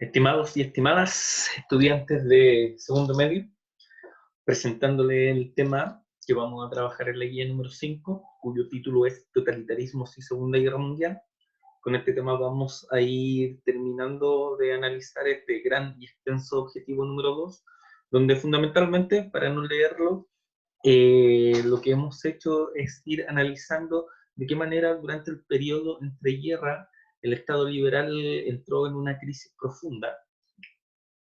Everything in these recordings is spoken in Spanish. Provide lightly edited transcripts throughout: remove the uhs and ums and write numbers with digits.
Estimados y estimadas estudiantes de segundo medio, presentándole el tema que vamos a trabajar en la guía número 5, cuyo título es Totalitarismos y Segunda Guerra Mundial. Con este tema vamos a ir terminando de analizar este gran y extenso objetivo número 2, donde fundamentalmente, para no leerlo, lo que hemos hecho es ir analizando de qué manera durante el periodo entre guerra el Estado liberal entró en una crisis profunda,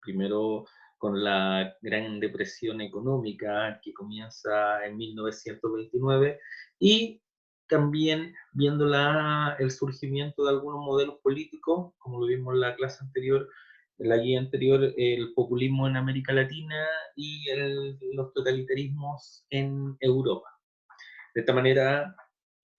primero con la Gran Depresión Económica que comienza en 1929 y también viendo el surgimiento de algunos modelos políticos, como lo vimos en la clase anterior, en la guía anterior, el populismo en América Latina y los totalitarismos en Europa. De esta manera,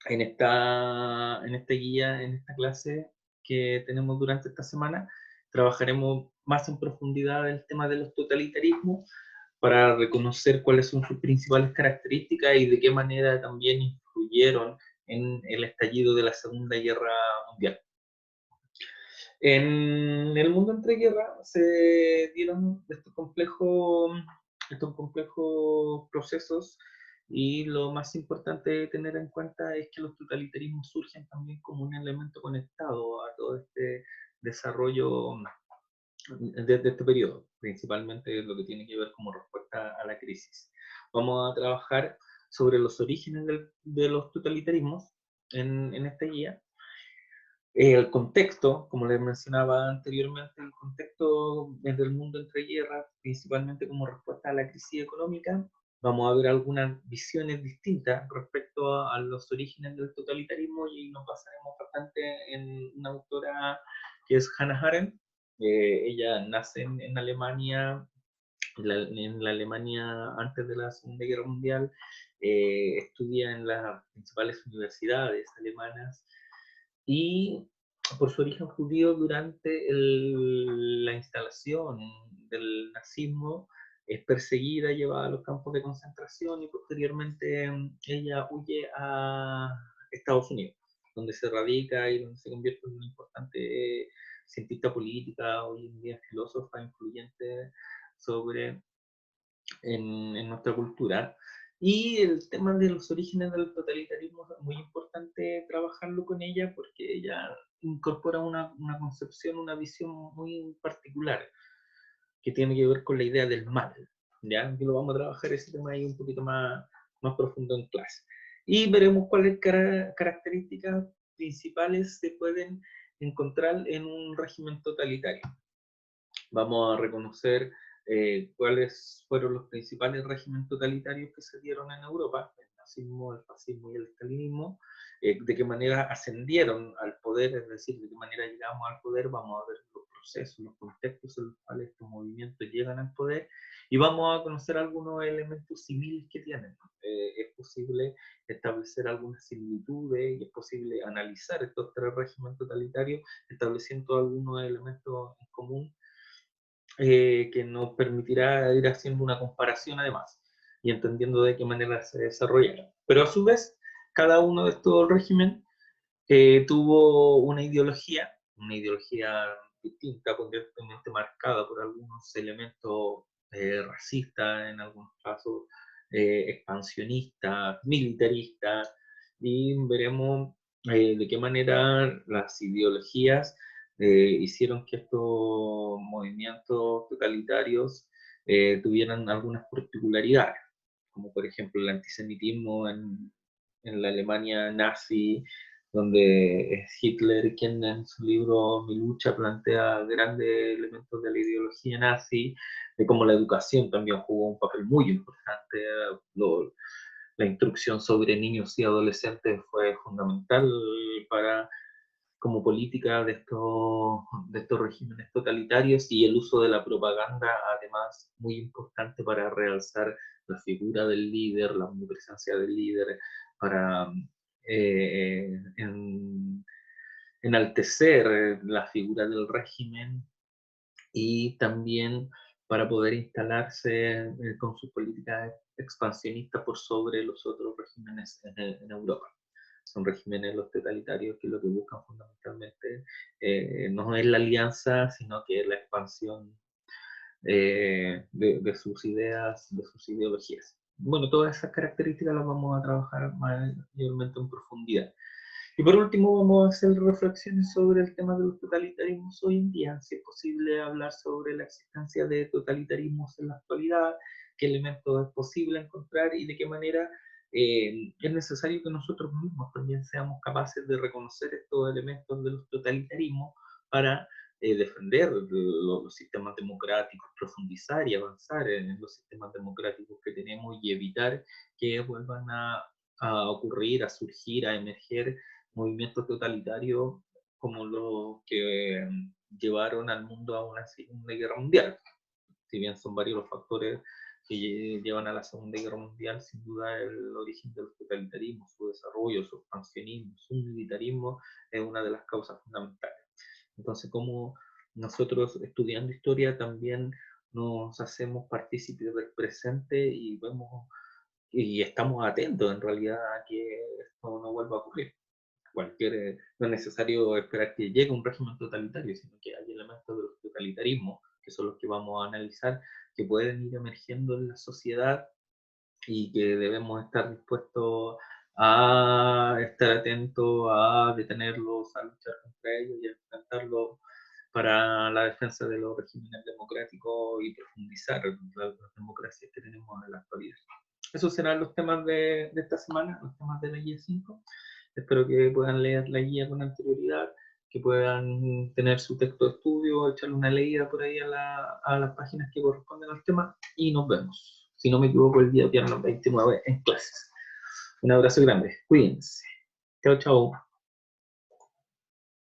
en esta guía, en esta clase que tenemos durante esta semana, trabajaremos más en profundidad el tema de los totalitarismos para reconocer cuáles son sus principales características y de qué manera también influyeron en el estallido de la Segunda Guerra Mundial. En el mundo entre guerras se dieron estos complejos procesos, y lo más importante de tener en cuenta es que los totalitarismos surgen también como un elemento conectado a todo este desarrollo de este periodo, principalmente lo que tiene que ver como respuesta a la crisis. Vamos a trabajar sobre los orígenes de los totalitarismos en esta guía. El contexto, como les mencionaba anteriormente, el contexto del mundo entre guerras, principalmente como respuesta a la crisis económica. Vamos a ver algunas visiones distintas respecto a los orígenes del totalitarismo, y nos basaremos bastante en una autora que es Hannah Arendt. Ella nace en Alemania, en la Alemania antes de la Segunda Guerra Mundial, estudia en las principales universidades alemanas, y por su origen judío durante la instalación del nazismo es perseguida, llevada a los campos de concentración, y posteriormente ella huye a Estados Unidos, donde se radica y donde se convierte en una importante cientista política, hoy en día filósofa influyente sobre en nuestra cultura. Y el tema de los orígenes del totalitarismo es muy importante trabajarlo con ella, porque ella incorpora una concepción, una visión muy particular que tiene que ver con la idea del mal. ¿Ya? Que lo vamos a trabajar ese tema ahí un poquito más profundo en clase. Y veremos cuáles características principales se pueden encontrar en un régimen totalitario. Vamos a reconocer cuáles fueron los principales regímenes totalitarios que se dieron en Europa: el nazismo, el fascismo y el estalinismo. De qué manera ascendieron al poder, es decir, de qué manera llegamos al poder. Vamos a ver los procesos, los contextos en los cuales estos movimientos llegan al poder, y vamos a conocer algunos elementos civiles que tienen. Es posible establecer algunas similitudes y es posible analizar estos tres regímenes totalitarios estableciendo algunos elementos en común, que nos permitirá ir haciendo una comparación además y entendiendo de qué manera se desarrollaron. Pero a su vez, cada uno de estos regímenes tuvo una ideología distinta, potencialmente marcada por algunos elementos racistas, en algunos casos expansionistas, militaristas, y veremos de qué manera las ideologías hicieron que estos movimientos totalitarios tuvieran algunas particularidades, como por ejemplo el antisemitismo en la Alemania nazi, donde es Hitler quien en su libro Mi lucha plantea grandes elementos de la ideología nazi, de cómo la educación también jugó un papel muy importante. La instrucción sobre niños y adolescentes fue fundamental para como política de estos regímenes totalitarios, y el uso de la propaganda, además, muy importante para realzar la figura del líder, la omnipresencia del líder, para enaltecer la figura del régimen, y también para poder instalarse con sus políticas expansionistas por sobre los otros regímenes en Europa. son regímenes los totalitarios que lo que buscan fundamentalmente no es la alianza, sino que es la expansión de sus ideas, de sus ideologías. Bueno, todas esas características las vamos a trabajar mayormente en profundidad. Y por último, vamos a hacer reflexiones sobre el tema de los totalitarismos hoy en día, si es posible hablar sobre la existencia de totalitarismos en la actualidad, qué elementos es posible encontrar y de qué manera es necesario que nosotros mismos también seamos capaces de reconocer estos elementos de los totalitarismos para defender los sistemas democráticos, profundizar y avanzar en los sistemas democráticos que tenemos y evitar que vuelvan a ocurrir, a surgir, a emerger movimientos totalitarios como los que llevaron al mundo a una Segunda Guerra Mundial. Si bien son varios los factores que llevan a la Segunda Guerra Mundial, sin duda el origen de los totalitarismos, su desarrollo, su expansionismo, su militarismo es una de las causas fundamentales. Entonces, como nosotros estudiando historia también nos hacemos partícipes del presente y vemos y estamos atentos en realidad a que esto no vuelva a ocurrir. No es necesario esperar que llegue un régimen totalitario, sino que hay elementos de los totalitarismos, que son los que vamos a analizar, que pueden ir emergiendo en la sociedad y que debemos estar dispuestos a estar atentos, a detenerlos, a luchar contra ellos y a enfrentarlos para la defensa de los regímenes democráticos y profundizar las democracias que tenemos en la actualidad. Esos serán los temas de esta semana, los temas de la guía 5. Espero que puedan leer la guía con anterioridad, que puedan tener su texto de estudio, echarle una leída por ahí a las páginas que corresponden al tema y nos vemos. Si no me equivoco, el día viernes 29 en clases. Un abrazo grande, cuídense. Chao, chao.